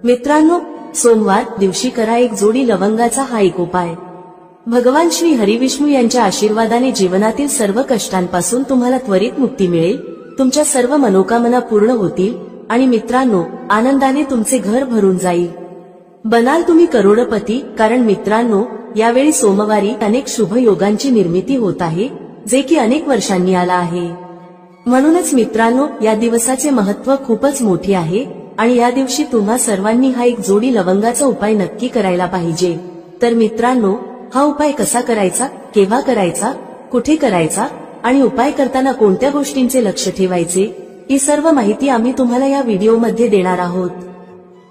मित्रांनो, सोमवार दिवशी करा एक जोडी लवंगाचा हा एक उपाय। भगवान श्री हरिविष्णू यांच्या आशीर्वादाने जीवनातील सर्व कष्टांपासून तुम्हाला त्वरित मुक्ती मिळेल, तुमच्या सर्व मनोकामना पूर्ण होतील आणि मित्रांनो, आनंदाने तुमचे घर भरून जाईल। बनाल तुम्ही करोडपती, कारण मित्रांनो, यावेळी सोमवारी अनेक शुभ योगांची निर्मिती होत आहे, जे की अनेक वर्षांनी आला आहे। म्हणूनच मित्रांनो, या दिवसाचे महत्त्व खूपच मोठे आहे आणि या दिवशी तुम्हा सर्वांनी हा एक जोडी लवंगाचा उपाय नक्की करायला पाहिजे। तर मित्रांनो, हा उपाय कसा करायचा, केव्हा करायचा, कुठे करायचा आणि उपाय करताना कोणत्या गोष्टींचे लक्ष ठेवायचे, ही सर्व माहिती आम्ही तुम्हाला या व्हिडिओमध्ये देणार आहोत।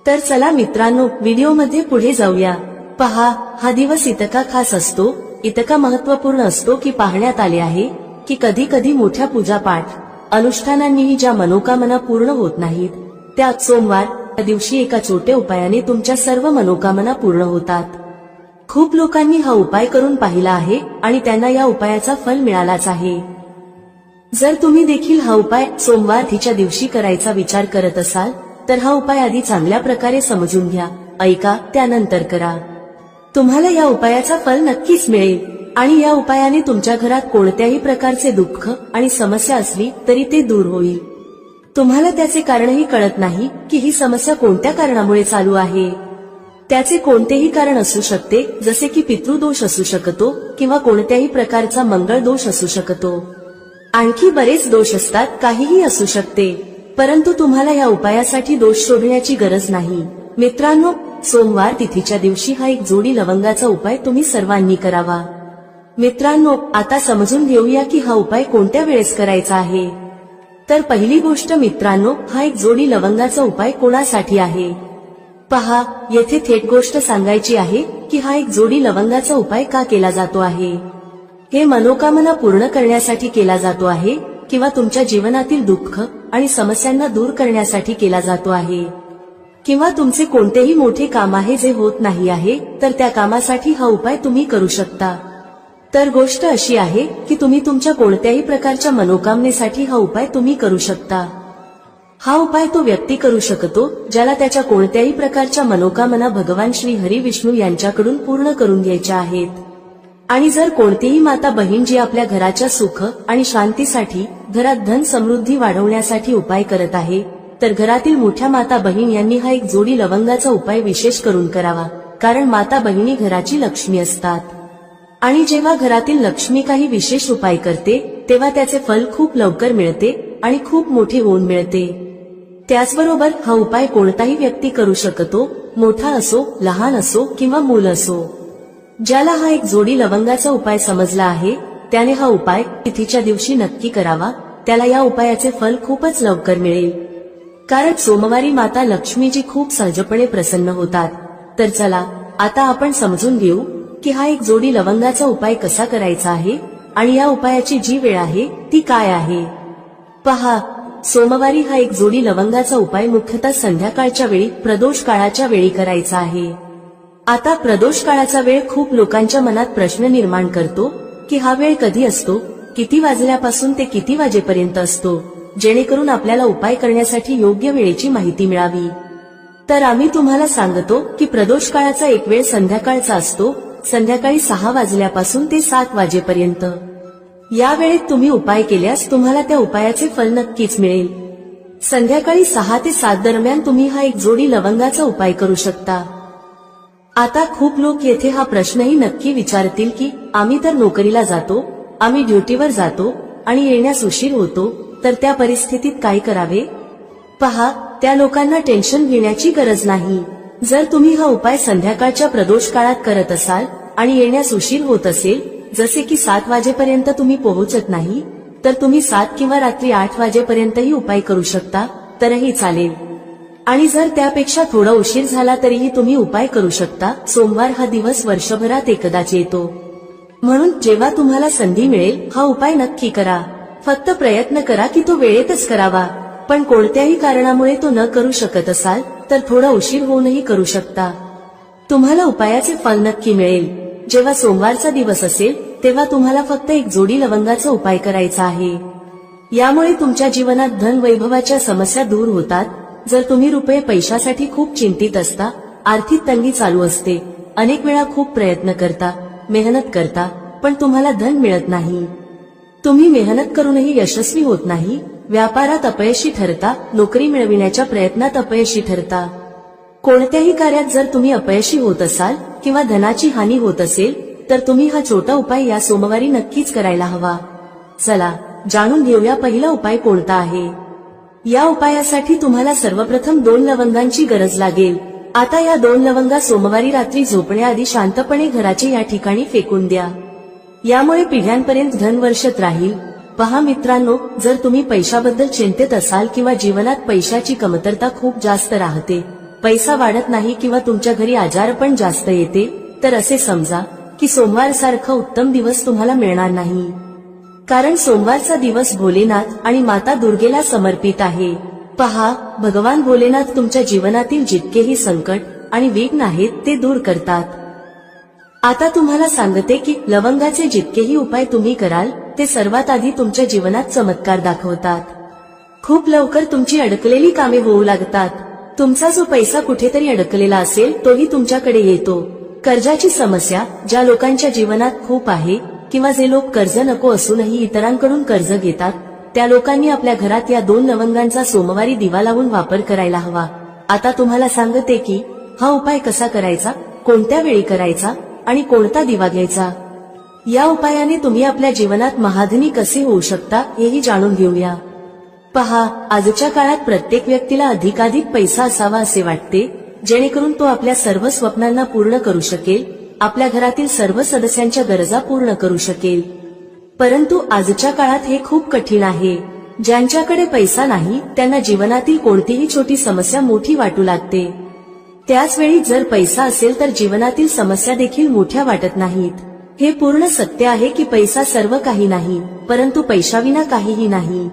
तर चला मित्रांनो, व्हिडिओमध्ये पुढे जाऊया। पहा, हा दिवस इतका खास असतो, इतका महत्त्वपूर्ण असतो की पाहण्यात आले आहे की कधी कधी मोठ्या पूजापाठ अनुष्ठानांनीही ज्या मनोकामना पूर्ण होत नाहीत, त्या सोमवार या दिवशी एका छोट्या उपायाने तुमच्या सर्व मनोकामना पूर्ण होतात। खूप लोकांनी हा उपाय करून पाहिला आहे आणि त्यांना या उपायाचा फल मिळालाच आहे। जर तुम्ही देखील हा उपाय सोमवार तिच्या दिवशी करायचा विचार करत असाल, तर हा उपाय आधी चांगल्या प्रकारे समजून घ्या, ऐका, त्यानंतर करा। तुम्हाला या उपायाचा फल नक्कीच मिळेल आणि या उपायाने तुमच्या घरात कोणत्याही प्रकारचे दुःख आणि समस्या असली तरी ते दूर होईल। तुम्हाला त्याचे कारणही कळत नाही की ही समस्या कोणत्या कारणामुळे चालू आहे। त्याचे कोणतेही कारण असू शकते, जसे की पितृदोष असू शकतो किंवा कोणत्याही प्रकारचा मंगळ दोष असू शकतो। आणखी बरेच दोष असतात, काहीही असू शकते, परंतु तुम्हाला या उपायासाठी दोष शोधण्याची गरज नाही। मित्रांनो, सोमवार तिथीच्या दिवशी हा एक जोडी लवंगाचा उपाय तुम्ही सर्वांनी करावा। मित्रांनो, आता समजून घेऊया की हा उपाय कोणत्या वेळेस करायचा आहे। तर पहिली गोष्ट मित्रांनो, हा एक जोडी लवंगाचा उपाय कोणासाठी आहे। पहा, येथे थेट गोष्ट सांगायची आहे की हा एक जोडी लवंगाचा उपाय का केला जातो आहे। हे मनोकामना पूर्ण करण्यासाठी केला जातो आहे किंवा तुमच्या जीवनातील दुःख आणि समस्यांना दूर करण्यासाठी केला जातो आहे, किंवा तुमचे कोणतेही मोठे काम आहे जे होत नाही आहे, तर त्या कामासाठी हा उपाय तुम्ही करू शकता। तर गोष्ट अशी आहे की तुम्ही तुमच्या कोणत्याही प्रकारच्या मनोकामनेसाठी हा उपाय तुम्ही करू शकता। हा उपाय तो व्यक्ती करू शकतो ज्याला त्याच्या कोणत्याही प्रकारच्या मनोकामना भगवान श्री हरिविष्णू यांच्याकडून पूर्ण करून घ्यायच्या आहेत। आणि जर कोणतीही माता बहीण जी आपल्या घराच्या सुख आणि शांतीसाठी, घरात धन समृद्धी वाढवण्यासाठी उपाय करत आहे, तर घरातील मोठ्या माता बहीण यांनी हा एक जोडी लवंगाचा उपाय विशेष करून करावा, कारण माता बहिणी घराची लक्ष्मी असतात आणि जेव्हा घरातील लक्ष्मी काही विशेष उपाय करते तेव्हा त्याचे फल खूप लवकर मिळते आणि खूप मोठे होऊन मिळते। त्याचबरोबर हा उपाय कोणताही व्यक्ती करू शकतो, मोठा असो, लहान असो किंवा मूल असो। ज्याला हा एक जोडी लवंगाचा उपाय समजला आहे, त्याने हा उपाय तिथीच्या दिवशी नक्की करावा, त्याला या उपायाचे फल खूपच लवकर मिळेल, कारण सोमवारी माता लक्ष्मीजी खूप सहजपणे प्रसन्न होतात। तर चला, आता आपण समजून घेऊ की हा एक जोडी लवंगाचा उपाय कसा करायचा आहे आणि या उपायाची जी वेळ आहे ती काय आहे। पहा, सोमवारी हा एक जोडी लवंगाचा उपाय मुख्यतः संध्याकाळच्या वेळी, प्रदोष काळाच्या वेळी करायचा आहे। आता प्रदोष काळाचा वेळ खूप लोकांच्या मनात प्रश्न निर्माण करतो की हा वेळ कधी असतो, किती वाजल्यापासून ते किती वाजेपर्यंत असतो, जेणेकरून आपल्याला उपाय करण्यासाठी योग्य वेळेची माहिती मिळावी। तर आम्ही तुम्हाला सांगतो की प्रदोष काळाचा एक वेळ संध्याकाळचा असतो, संध्याकाळी 6 वाजल्यापासून ते 7 वाजेपर्यंत। या वेळेत तुम्ही उपाय केल्यास तुम्हाला त्या उपायाचे फल नक्कीच मिळेल। संध्याकाळी 6 ते 7 दरम्यान तुम्ही हा एक जोडी लवंगाचा उपाय करू शकता। आता खूप लोक येथे हा प्रश्नही नक्की विचारतील की आम्ही तर नोकरीला जातो, आम्ही ड्युटीवर जातो आणि येण्यास उशीर होतो, तर त्या परिस्थितीत काय करावे। पहा, त्या लोकांना टेन्शन घेण्याची गरज नाही। जर तुम्ही हा उपाय संध्याकाळच्या प्रदोष काळात करत असाल आणि येण्यास उशीर होत असेल, जसे की 7 वाजेपर्यंत तुम्ही पोहोचत नाही, तर तुम्ही 7 किंवा रात्री 8 वाजेपर्यंतही उपाय करू शकता, तरही चालेल। आणि जर त्यापेक्षा थोडा उशीर झाला तरीही तुम्ही उपाय करू शकता। सोमवार हा दिवस वर्षभरात एकदाच येतो, म्हणून जेव्हा तुम्हाला संधी मिळेल हा उपाय नक्की करा। फक्त प्रयत्न करा की तो वेळेतच करावा, पण कोणत्याही कारणामुळे तो न करू शकत असाल तर थोडा उशीर होऊनही करू शकता। तुम्हाला उपायाचे फल नक्की मिळेल। जेव्हा सोमवारचा दिवस असेल तेव्हा तुम्हाला फक्त एक जोडी लवंगाचा उपाय करायचा आहे। यामुळे तुमच्या जीवनात धन वैभवाच्या समस्या दूर होतात जर तुम्ही रुपये पैशासाठी खूप चिंतित असता, आर्थिक तंगी चालू असते, अनेक वेळा खूप प्रयत्न करता, मेहनत करता, पण तुम्हाला धन मिळत नाही, तुम्ही मेहनत करूनही यशस्वी होत नाही, व्यापारात अपयशी ठरता, नोकरी मिळविण्याच्या प्रयत्नात अपयशी ठरता, कोणत्याही कार्यात जर तुम्ही अपयशी होत असाल किंवा धनाची हानी होत असेल, तर तुम्ही हा छोटा उपाय या सोमवारी नक्कीच करायला हवा. चला जाणून घेऊया पहिला उपाय कोणता आहे. या उपायासाठी तुम्हाला सर्वप्रथम 2 लवंगांची गरज लागेल. आता या 2 लवंगा सोमवारी रात्री झोपण्याआधी शांतपणे घराच्या या ठिकाणी फेकून द्या. यामुळे पिढ्यांपर्यंत धन वर्षत राहील. पहा मित्रांनो, जर तुम्ही पैशाबद्दल चिंतित असाल किंवा जीवनात पैशाची कमतरता खूप जास्त राहते, पैसा वाढत नाही किंवा तुमच्या घरी आजारपण जास्त येते, तर असे समजा की सोमवार सारखा उत्तम दिवस तुम्हाला मिळणार नाही. कारण सोमवारचा दिवस भोलेनाथ आणि माता दुर्गेला समर्पित आहे. पहा, भगवान भोलेनाथ तुमच्या जीवनातील जितकेही संकट आणि विघ्न आहेत ते दूर करतात. आता तुम्हाला सांगते की लवंगाचे जितकेही उपाय तुम्ही कराल ते सर्वात आधी तुमच्या जीवनात चमत्कार दाखवतात. खूप लवकर तुमची अडकलेली कामे होऊ लागतात. तुमचा जो पैसा कुठेतरी अडकलेला असेल तोही तुमच्याकडे येतो. कर्जाची समस्या ज्या लोकांच्या जीवनात खूप आहे किंवा जे लोक कर्ज नको असूनही इतरांकडून कर्ज घेतात, त्या लोकांनी आपल्या घरात या 2 लवंगांचा सोमवारी दिवा लावून वापर करायला हवा. आता तुम्हाला सांगते की हा उपाय कसा करायचा, कोणत्या वेळी करायचा आणि कोणता दिवा घ्यायचा. या उपायाने तुम्ही आपल्या जीवनात महाधनी कसे होऊ शकता हेही जाणून घेऊया. पहा, आजच्या काळात प्रत्येक व्यक्तीला अधिकाधिक पैसा असावा असे वाटते, जेणेकरून तो आपल्या सर्व स्वप्नांना पूर्ण करू शकेल, आपल्या घरातील सर्व सदस्यांच्या गरजा पूर्ण करू शकेल. परंतु आजच्या काळात हे खूप कठीण आहे. ज्यांच्याकडे पैसा नाही त्यांना जीवनातील कोणतीही छोटी समस्या मोठी वाटू लागते. त्याच वेळी जर पैसा असेल तर जीवनातील समस्या देखील मोठ्या वाटत नाहीत. हे पूर्ण सत्य आहे की पैसा सर्व काही नाही, परंतु पैशाविना काहीही नाही.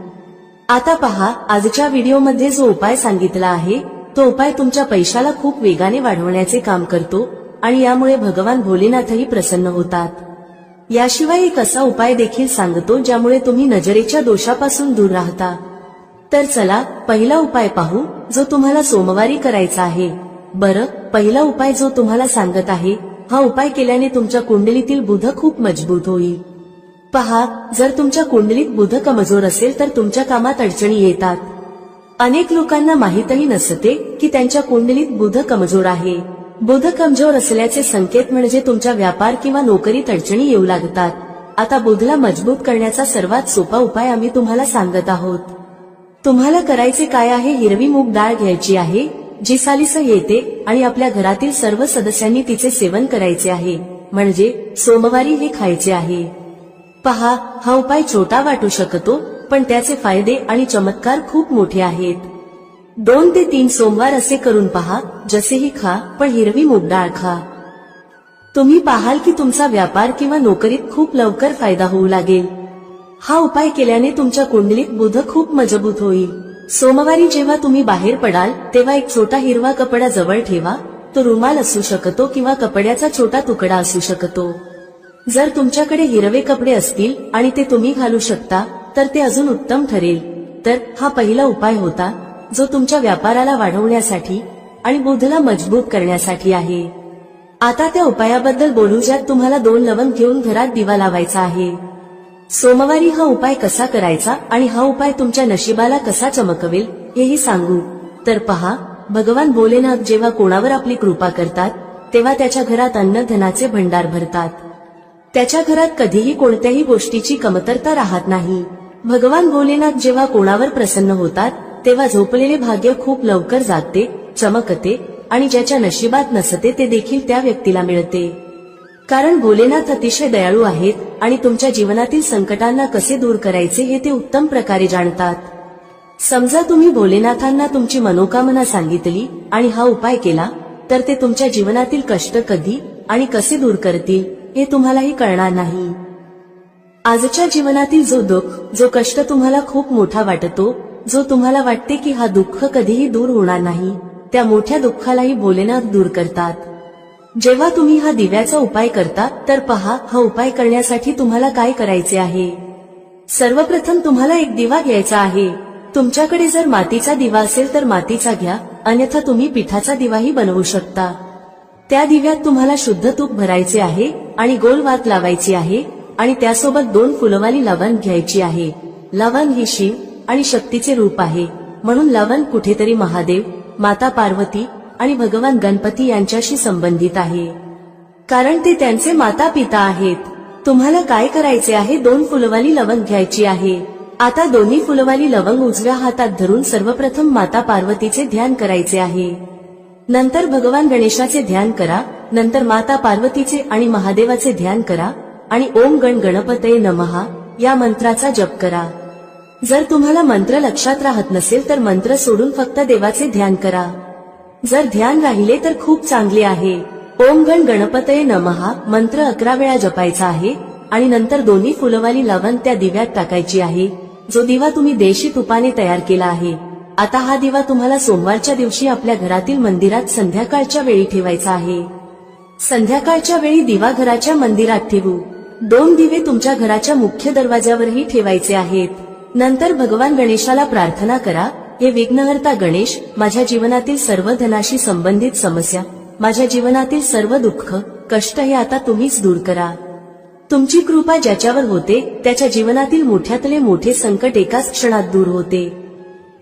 आता पहा, आजच्या व्हिडिओमध्ये जो उपाय सांगितला आहे तो उपाय तुमच्या पैशाला खूप वेगाने वाढवण्याचे काम करतो आणि यामुळे भगवान भोलेनाथही प्रसन्न होतात. याशिवाय एक असा उपाय देखील सांगतो ज्यामुळे तुम्ही नजरेच्या दोषापासून दूर राहता. तर चला पहिला उपाय पाहू जो तुम्हाला सोमवारी करायचा आहे. बरं, पहिला उपाय जो तुम्हाला सांगत आहे, हा उपाय केल्याने तुमच्या कुंडलीतील बुध खूप मजबूत होईल. पहा, जर तुमच्या कुंडलीत बुध कमजोर असेल तर तुमच्या कामात अडचणी येतात. अनेक लोकांना माहीतही नसते की त्यांच्या कुंडलीत बुध कमजोर आहे. बुध कमजोर असल्याचे संकेत म्हणजे तुमच्या व्यापार किंवा नोकरीत अडचणी येऊ लागतात. आता बुधला मजबूत करण्याचा सर्वात सोपा उपाय आम्ही तुम्हाला सांगत आहोत. तुम्हाला करायचे काय आहे, हिरवी मूग डाळ घ्यायची आहे जी सालीसह येते आणि आपल्या घरातील सर्व सदस्यांनी तिचे सेवन करायचे आहे, म्हणजे सोमवारी हे खायचे आहे. पहा, हा उपाय छोटा वाटू शकतो पण त्याचे फायदे आणि चमत्कार खूप मोठे आहेत. 2 ते 3 सोमवार असे करून पहा, जसेही खा पण हिरवी मूग डाळ खा. तुम्ही पाहाल की तुमचा व्यापार किंवा नोकरीत खूप लवकर फायदा होऊ लागेल. हा उपाय केल्याने तुमच्या कुंडलीत बुध खूप मजबूत होईल. सोमवारी जेव्हा तुम्ही बाहेर पडाल तेव्हा एक छोटा हिरवा कपडा जवळ ठेवा. तो रुमाल असू शकतो किंवा कपड्याचा छोटा तुकडा असू शकतो. जर तुमच्याकडे हिरवे कपडे असतील आणि ते तुम्ही घालू शकता तर ते अजून उत्तम ठरेल. तर हा पहिला उपाय होता जो तुमच्या व्यापाराला वाढवण्यासाठी आणि बुधला मजबूत करण्यासाठी आहे. आता त्या उपायाबद्दल बोलू ज्यात तुम्हाला 2 लवंग घेऊन घरात दिवा लावायचा आहे. सोमवारी हा उपाय कसा करायचा आणि हा उपाय तुमच्या नशिबाला कसा चमकवेल हेही सांगू. तर पहा, भगवान भोलेनाथ जेव्हा कोणावर आपली कृपा करतात तेव्हा त्याच्या घरात अन्न धनाचे भंडार भरतात. त्याच्या घरात कधीही कोणत्याही गोष्टीची कमतरता राहत नाही. भगवान भोलेनाथ जेव्हा कोणावर प्रसन्न होतात तेव्हा झोपलेले भाग्य खूप लवकर जागते, चमकते आणि ज्याच्या नशिबात नसते ते देखील त्या व्यक्तीला मिळते. कारण भोलेनाथ अतिशय दयाळू आहेत आणि तुमच्या जीवनातील संकटांना कसे दूर करायचे हे ते उत्तम प्रकारे जाणतात. समजा तुम्ही भोलेनाथांना तुमची मनोकामना सांगितली आणि हा उपाय केला तर ते तुमच्या जीवनातील कष्ट कधी आणि कसे दूर करतील हे तुम्हालाही कळणार नाही. आजच्या जीवनातील जो दुःख, जो कष्ट तुम्हाला खूप मोठा वाटतो, जो तुम्हाला वाटते की हा दुःख कधीही दूर होणार नाही, त्या मोठ्या दुःखालाही भोलेनाथ दूर करतात. जेव्हा तुम्ही हा दिव्याचा उपाय करता तर पहा, हा उपाय करण्यासाठी तुम्हाला काय करायचे आहे. सर्वप्रथम तुम्हाला एक दिवा घ्यायचा आहे. तुमच्याकडे जर मातीचा दिवा असेल तर मातीचा घ्या, अन्यथा तुम्ही पिठाचा दिवाही बनवू शकता। त्या दिव्यात तुम्हाला शुद्ध तूप भरायचे आहे आणि गोल वात लावायची आहे आणि त्यासोबत 2 फुलवाली लवंग घ्यायची आहे। लवंग ही शिव आणि शक्तीचे रूप आहे, म्हणून लवंग कुठेतरी महादेव, माता पार्वती आणि भगवान गणपती यांच्याशी संबंधित आहे, कारण ते त्यांचे माता पिता आहेत। तुम्हाला काय करायचे आहे, 2 फुलवाली लवंग घ्यायची आहे। आता दोन्ही फुलवाली लवंग उजव्या हातात धरून सर्वप्रथम माता पार्वतीचे ध्यान करायचे आहे, नंतर भगवान गणेशाचे ध्यान करा, नंतर माता पार्वतीचे आणि महादेवाचे ध्यान करा आणि ओम गण गणपतये नमः या मंत्राचा जप करा। जर तुम्हाला मंत्र लक्षात राहत नसेल तर मंत्र सोडून फक्त देवाचे ध्यान करा। जर ध्यान राहिले तर खूप चांगले आहे। ओम गण गणपतये नमः मंत्र 11 वेळा जपायचा आहे आणि नंतर दोन्ही फुलवाली लवंग त्या दिव्यात टाकायची आहे, जो दिवा तुम्ही देशी तुपाने तयार केला आहे। आता हा दिवा तुम्हाला सोमवारच्या दिवशी आपल्या घरातील मंदिरात संध्याकाळच्या वेळी ठेवायचा आहे। संध्याकाळच्या वेळी दिवा घराच्या मंदिरात ठेवू। 2 दिवे तुमच्या घराच्या मुख्य दरवाजावरही ठेवायचे आहेत। नंतर भगवान गणेशाला प्रार्थना करा, हे विघ्नहर्ता गणेश, माझ्या जीवनातील सर्व धनाशी संबंधित समस्या, माझ्या जीवनातील सर्व दुःख कष्ट हे आता तुम्हीच दूर करा। तुमची कृपा ज्याच्यावर होते त्याच्या जीवनातील मोठ्यातले मोठे संकट एकाच क्षणात दूर होते।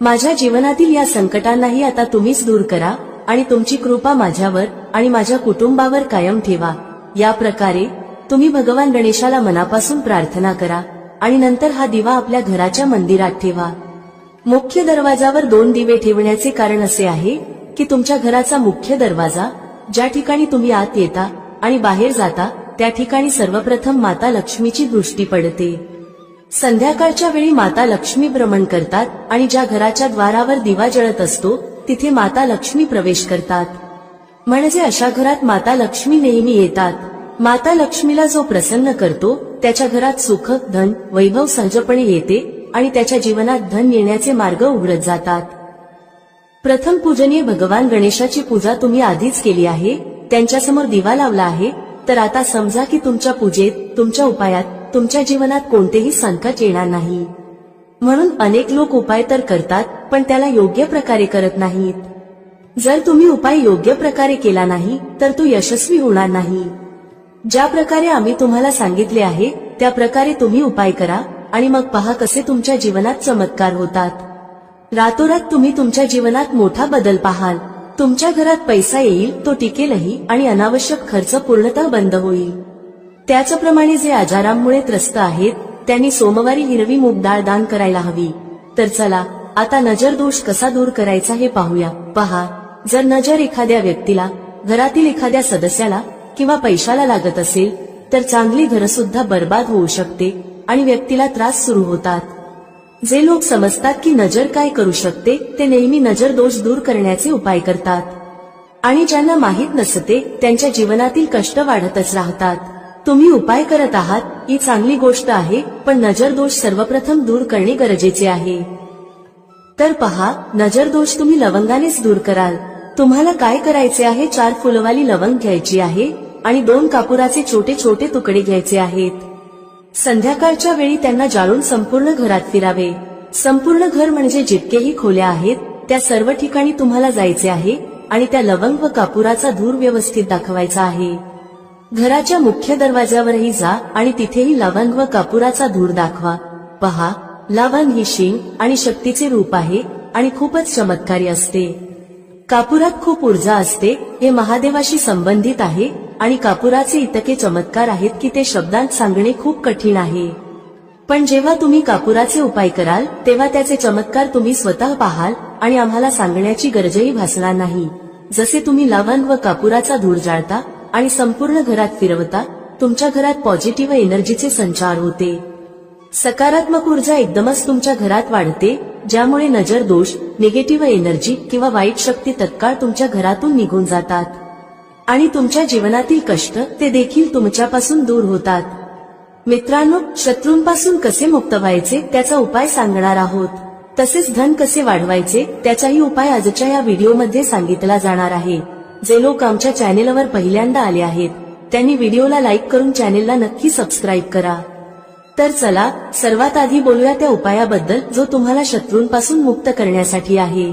माझ्या जीवनातील या संकटांनाही आता तुम्हीच दूर करा आणि तुमची कृपा माझ्यावर आणि माझ्या कुटुंबावर कायम ठेवा। या प्रकारे तुम्ही भगवान गणेशाला मनापासून प्रार्थना करा आणि नंतर हा दिवा आपल्या घराच्या मंदिरात ठेवा। मुख्य दरवाजावर 2 दिवे ठेवण्याचे कारण असे आहे की तुमच्या घराचा मुख्य दरवाजा, ज्या ठिकाणी तुम्ही आत येता आणि बाहेर जाता, त्या ठिकाणी सर्वप्रथम माता लक्ष्मीची दृष्टी पडते। संध्याकाळच्या वेळी माता लक्ष्मी भ्रमण करतात आणि ज्या घराच्या द्वारावर दिवा जळत असतो तिथे माता लक्ष्मी प्रवेश करतात, म्हणजे अशा घरात माता लक्ष्मी नेहमी येतात। माता लक्ष्मीला जो प्रसन्न करतो त्याच्या घरात सुख, धन, वैभव सहजपणे येते आणि त्याच्या जीवनात धन येण्याचे मार्ग उघडत जातात। प्रथम पूजनीय भगवान गणेशाची पूजा तुम्ही आधीच केली आहे, त्यांच्यासमोर दिवा लावला आहे, तर आता समजा की तुमच्या पूजेत, तुमच्या उपायात, तुमच्या जीवनात कोणतेही संकट येणार नाही। म्हणून अनेक लोक उपाय तर करतात पण त्याला योग्य प्रकारे करत नाहीत। जर तुम्ही उपाय योग्य प्रकारे केला नाही तर तो यशस्वी होणार नाही। ज्या प्रकारे आम्ही तुम्हाला सांगितले आहे त्या प्रकारे तुम्ही उपाय करा आणि मग पहा कसे तुमच्या जीवनात चमत्कार होतात। रातोरात तुम्ही तुमच्या जीवनात मोठा बदल पाहाल। तुमच्या घरात पैसा येईल, तो टिकेलही आणि अनावश्यक खर्च पूर्णतः बंद होईल। त्याचप्रमाणे जे आजारांमुळे त्रस्त आहेत त्यांनी सोमवारी हिरवी मूग डाळ दान करायला हवी। तर चला आता नजर दोष कसा दूर करायचा हे पाहूया। पहा, जर नजर एखाद्या व्यक्तीला, घरातील एखाद्या सदस्याला किंवा पैशाला लागत असेल तर चांगली घरसुद्धा बर्बाद होऊ शकते आणि व्यक्तीला त्रास सुरू होतात। जे लोक समजतात की नजर काय करू शकते ते नेहमी नजर दोष दूर करण्याचे उपाय करतात आणि ज्यांना माहित नसते त्यांच्या जीवनातील कष्ट वाढतच राहतात। तुम्ही उपाय करत आहात ही चांगली गोष्ट आहे, पण नजर दोष सर्वप्रथम दूर करणे गरजेचे आहे। तर पहा, नजर दोष तुम्ही लवंगानेच दूर कराल। तुम्हाला काय करायचे आहे, 4 फुलवाली लवंग घ्यायची आहे आणि 2 कापुराचे छोटे छोटे तुकडे घ्यायचे आहेत। संध्याकाळच्या वेळी त्यांना जाळून संपूर्ण घरात फिरावे। संपूर्ण घर म्हणजे जितकेही खोल्या आहेत त्या सर्व ठिकाणी तुम्हाला जायचे आहे आणि त्या लवंग व कापुराचा धूर व्यवस्थित दाखवायचा आहे। घराच्या मुख्य दरवाजावरही जा आणि तिथेही लवंग व कापुराचा धूर दाखवा। पहा, लवंग ही शिव आणि शक्तीचे रूप आहे आणि खूपच चमत्कारी असते। कापुरात खूप ऊर्जा असते, हे महादेवाशी संबंधित आहे आणि कापुराचे इतके चमत्कार आहेत की ते शब्दांत सांगणे खूप कठीण आहे। पण जेव्हा तुम्ही कापुराचे उपाय कराल तेव्हा त्याचे चमत्कार तुम्ही स्वतः पाहाल आणि आम्हाला सांगण्याची गरजही भासणार नाही। जसे तुम्ही लवंग व कापुराचा धूर जाळता आणि संपूर्ण घरात फिरवता, तुमच्या घरात पॉझिटिव्ह एनर्जीचे संचार होते। सकारात्मक ऊर्जा एकदमच तुमच्या घरात वाढते, ज्यामुळे नजर दोष, निगेटिव्ह एनर्जी किंवा वाईट शक्ती तत्काळ तुमच्या घरातून निघून जातात आणि तुमच्या जीवनातील कष्ट ते देखील तुमच्यापासून दूर होतात। मित्रांनो, शत्रूंपासून कसे मुक्त व्हायचे त्याचा उपाय सांगणार आहोत। तसेच धन कसे वाढवायचे त्याचाही उपाय आजच्या या व्हिडिओमध्ये सांगितला जाणार आहे। जे लोक आमच्या चॅनेलवर पहिल्यांदा आले आहेत त्यांनी व्हिडिओला लाईक करून चॅनेलला नक्की सबस्क्राईब करा। तर चला सर्वात आधी बोलूया त्या उपायाबद्दल जो तुम्हाला शत्रूंपासून मुक्त करण्यासाठी आहे.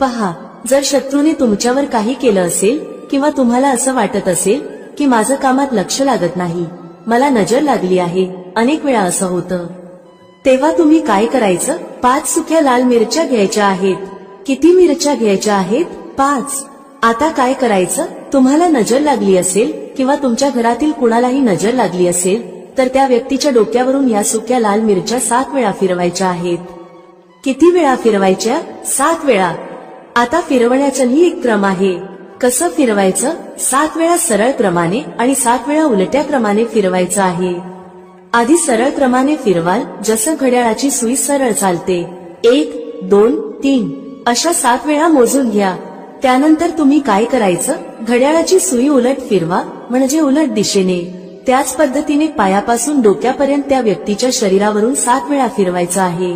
पहा, जर शत्रूने तुमच्यावर काही केलं असेल किंवा तुम्हाला असं वाटत असेल की माझं कामात लक्ष लागत नाही, मला नजर लागली आहे, अनेक वेळा असं होतं, तेव्हा तुम्ही काय करायचं? 5 सुक्या लाल मिरच्या घ्यायच्या आहेत. किती मिरच्या घ्यायच्या आहेत? 5. आता काय करायचं? तुम्हाला नजर लागली असेल किंवा तुमच्या घरातील कुणालाही नजर लागली असेल तर त्या व्यक्तीच्या डोक्यावरून या सुक्या लाल मिरच्या 7 वेळा फिरवायच्या आहेत. किती वेळा फिरवायच्या? 7 वेळा. आता फिरवण्याचाही एक क्रम आहे. कसं फिरवायचं? 7 वेळा सरळ क्रमाने आणि 7 वेळा उलट्या क्रमाने फिरवायचं आहे. आधी सरळ क्रमाने फिरवाल, जसं घड्याळाची सुई सरळ चालते. 1, 2, 3 अशा 7 वेळा मोजून घ्या. त्यानंतर तुम्ही काय करायचं? घड्याळाची सुई उलट फिरवा, म्हणजे उलट दिशेने. त्याच पद्धतीने पायापासून डोक्यापर्यंत त्या व्यक्तीच्या शरीरावरून 7 वेळा फिरवायचं आहे.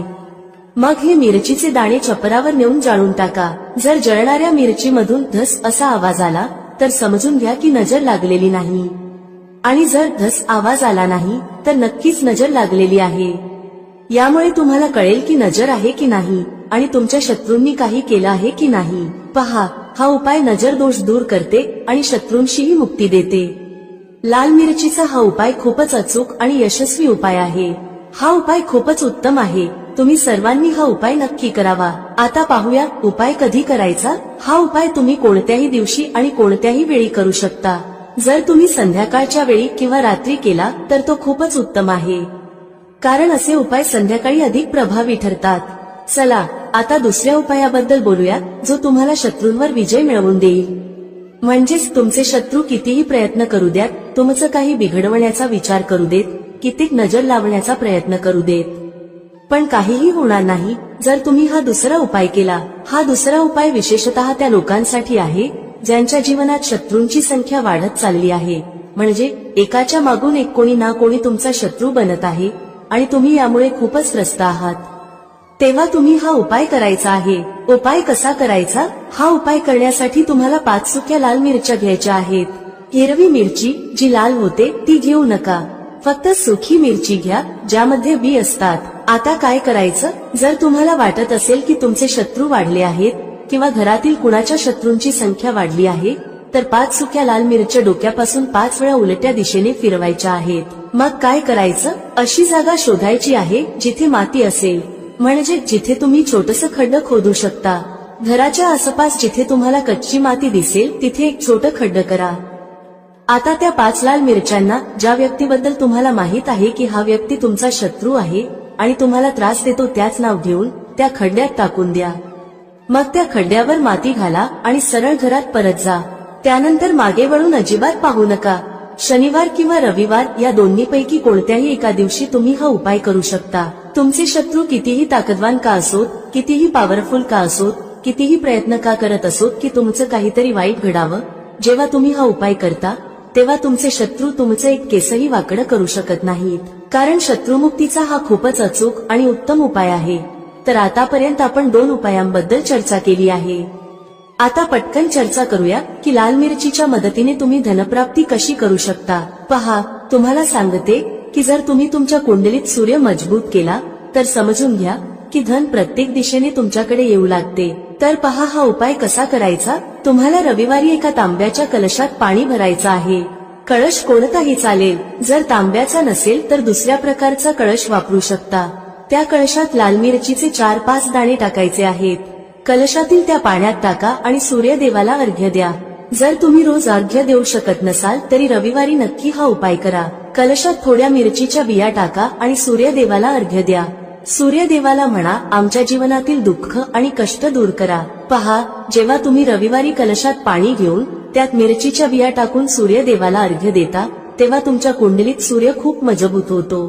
मग हे मिरचीचे दाणे छपरावर नेऊन जाळून टाका. जर जळणाऱ्या मिरचीमधून धस असा आवाज आला तर समजून घ्या की नजर लागलेली नाही, आणि जर धस आवाज आला नाही तर नक्कीच नजर लागलेली आहे. यामुळे तुम्हाला कळेल की नजर आहे की नाही आणि तुमच्या शत्रूंनी काही केलं आहे की नाही. पहा, हा उपाय नजर दोष दूर करते आणि शत्रूंशीही मुक्ती देते. लाल मिरचीचा हा उपाय खूपच अचूक आणि यशस्वी उपाय आहे. हा उपाय खूपच उत्तम आहे. तुम्ही सर्वांनी हा उपाय नक्की करावा. आता पाहूया उपाय कधी करायचा. हा उपाय तुम्ही कोणत्याही दिवशी आणि कोणत्याही वेळी करू शकता. जर तुम्ही संध्याकाळच्या वेळी किंवा रात्री केला तर तो खूपच उत्तम आहे, कारण असे उपाय संध्याकाळी अधिक प्रभावी ठरतात. चला आता दुसऱ्या उपायाबद्दल बोलूया जो तुम्हाला शत्रूंवर विजय मिळवून देईल. म्हणजेच तुमचे शत्रू कितीही प्रयत्न करू द्यात, तुमचं काही बिघडवण्याचा विचार करू देत, कितीक नजर लावण्याचा प्रयत्न करू देत, पण काहीही होणार नाही जर तुम्ही हा दुसरा उपाय केला. हा दुसरा उपाय विशेषतः त्या लोकांसाठी आहे ज्यांच्या जीवनात शत्रूंची संख्या वाढत चालली आहे. म्हणजे एकाच्या मागून एक कोणी ना कोणी तुमचा शत्रू बनत आहे आणि तुम्ही यामुळे खूपच त्रस्त आहात. तेव्हा तुम्ही हा उपाय करायचा आहे. उपाय कसा करायचा? हा उपाय करण्यासाठी तुम्हाला 5 सुक्या लाल मिरच्या घ्यायच्या आहेत. हिरवी मिरची जी लाल होते ती घेऊ नका, फक्त सुकी मिरची घ्या ज्यामध्ये बी असतात. आता काय करायचं? जर तुम्हाला वाटत असेल की तुमचे शत्रू वाढले आहेत किंवा घरातील कुणाच्या शत्रूंची संख्या वाढली आहे तर 5 सुक्या लाल मिरच्या डोक्यापासून 5 वेळा उलट्या दिशेने फिरवायच्या आहेत. मग काय करायचं? अशी जागा शोधायची आहे जिथे माती असेल, म्हणजे जिथे तुम्ही छोटंसं खड्ड खोदू शकता. घराच्या आसपास जिथे तुम्हाला कच्ची माती दिसेल तिथे एक छोटं खड्ड करा. आता त्या 5 लाल मिरच्यांना ज्या व्यक्तीबद्दल तुम्हाला माहित आहे की हा व्यक्ती तुमचा शत्रू आहे आणि तुम्हाला त्रास देतो त्याच नाव घेऊन त्या खड्ड्यात टाकून द्या. मग त्या खड्ड्यावर माती घाला आणि सरळ घरात परत जा. त्यानंतर मागे वळून अजिबात पाहू नका. शनिवार किंवा रविवार या दोन्हीपैकी कोणत्याही एका दिवशी तुम्ही हा उपाय करू शकता. तुमचे शत्रू कितीही ताकदवान का असोत, कितीही पॉवरफुल का असोत, कितीही प्रयत्न का करत असोत की तुमचं काहीतरी वाईट घडावं, जेव्हा तुम्ही हा उपाय करता तेव्हा तुमचे शत्रू तुमचं एक केसही वाकडं करू शकत नाहीत, कारण शत्रुमुक्तीचा हा खूपच अचूक आणि उत्तम उपाय आहे. तर आतापर्यंत आपण 2 उपायांबद्दल चर्चा केली आहे. आता पटकन चर्चा करूया की लाल मिरचीच्या मदतीने तुम्ही धनप्राप्ती कशी करू शकता. पहा, तुम्हाला सांगते की जर तुम्ही तुमच्या कुंडलीत सूर्य मजबूत केला तर समजून घ्या की धन प्रत्येक दिशेने तुमच्याकडे येऊ लागते. तर पहा हा उपाय कसा करायचा. तुम्हाला रविवारी एका तांब्याच्या कलशात पाणी भरायचं आहे. कळश कोणताही चालेल. जर तांब्याचा नसेल तर दुसऱ्या प्रकारचा कळश वापरू शकता. त्या कळशात लाल मिरचीचे 4-5 दाणे टाकायचे आहेत. कलशातील त्या पाण्यात टाका आणि सूर्यदेवाला अर्घ्य द्या. जर तुम्ही रोज अर्घ्य देऊ शकत नसाल तरी रविवारी नक्की हा उपाय करा. कलशात थोड्या मिरचीच्या बिया टाका आणि सूर्यदेवाला अर्घ्य द्या. सूर्यदेवाला म्हणा, आमच्या जीवनातील दुःख आणि कष्ट दूर करा. पहा, जेव्हा तुम्ही रविवारी कलशात पाणी घेऊन त्यात मिरचीच्या बिया टाकून सूर्यदेवाला अर्घ्य देता तेव्हा तुमच्या कुंडलीत सूर्य खूप मजबूत होतो.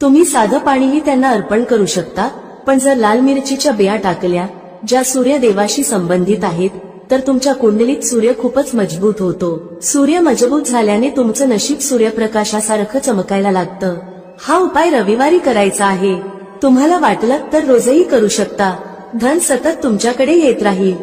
तुम्ही साधं पाणीही त्यांना अर्पण करू शकता, पण जर लाल मिरचीच्या बिया टाकल्या ज्या सूर्यदेवाशी संबंधित आहेत तर तुमच्या कुंडलीत सूर्य खूपच मजबूत होतो. सूर्य मजबूत झाल्याने तुमचं नशीब सूर्यप्रकाशासारखं चमकायला लागतं. हा उपाय रविवारी करायचा आहे. तुम्हाला वाटलं तर रोजही करू शकता. धन सतत तुमच्याकडे येत राहील.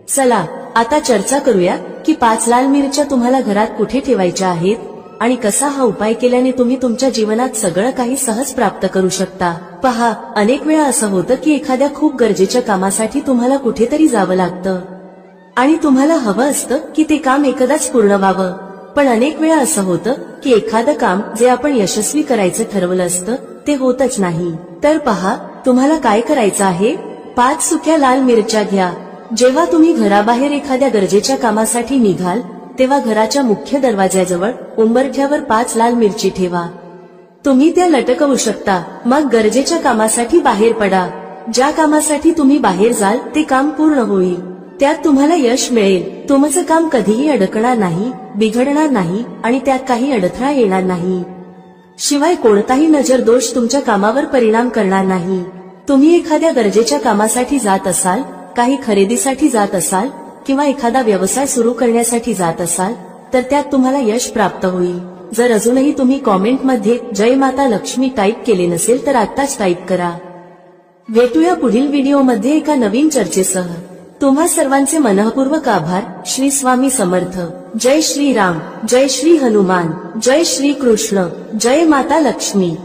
चला आता चर्चा करूया की 5 लाल मिरच्या तुम्हाला घरात कुठे ठेवायच्या आहेत. आणि कसा हा उपाय केल्याने तुम्ही तुमच्या जीवनात सगळं काही सहज प्राप्त करू शकता। पहा, अनेक वेळा असं होतं की एखाद्या खूप गरजेच्या कामासाठी तुम्हाला कुठेतरी जावं लागतं आणि तुम्हाला हवं असतं की ते काम एकदाच पूर्ण व्हावं, पण अनेक वेळा असं होतं की एखादं काम जे आपण यशस्वी करायचं ठरवलं असतं ते होतच नाही। तर पहा, तुम्हाला काय करायचं आहे, 5 सुक्या लाल मिरच्या घ्या। जेव्हा तुम्ही घराबाहेर एखाद्या गरजेच्या कामासाठी निघाल तेव्हा घराच्या मुख्य दरवाज्याजवळ उंबरठ्यावर 5 लाल मिरची ठेवा। तुम्ही त्या लटकवू शकता। मग गरजेच्या कामासाठी बाहेर पडा। ज्या कामासाठी तुम्ही बाहेर जाल ते काम पूर्ण होईल, त्यात तुम्हाला यश मिळेल। तुमचं काम कधीही अडकणार नाही, बिघडणार नाही आणि त्यात काही अडथळा येणार नाही। शिवाय कोणताही नजर दोष तुमच्या कामावर परिणाम करणार नाही। तुम्ही एखाद्या गरजेच्या कामासाठी जात असाल, काही खरेदीसाठी जात असाल किंवा एखादा व्यवसाय सुरू करण्यासाठी जात असाल तर त्यात तुम्हाला यश प्राप्त होईल। जर अजूनही तुम्ही कॉमेंटमध्ये जय माता लक्ष्मी टाईप केले नसेल तर आत्ताच टाईप करा। भेटूया पुढील व्हिडिओमध्ये एका नवीन चर्चेसह। तुम्हा सर्वांचे मनःपूर्वक आभार। श्री स्वामी समर्थ। जय श्री राम, जय श्री हनुमान, जय श्री कृष्ण, जय माता लक्ष्मी।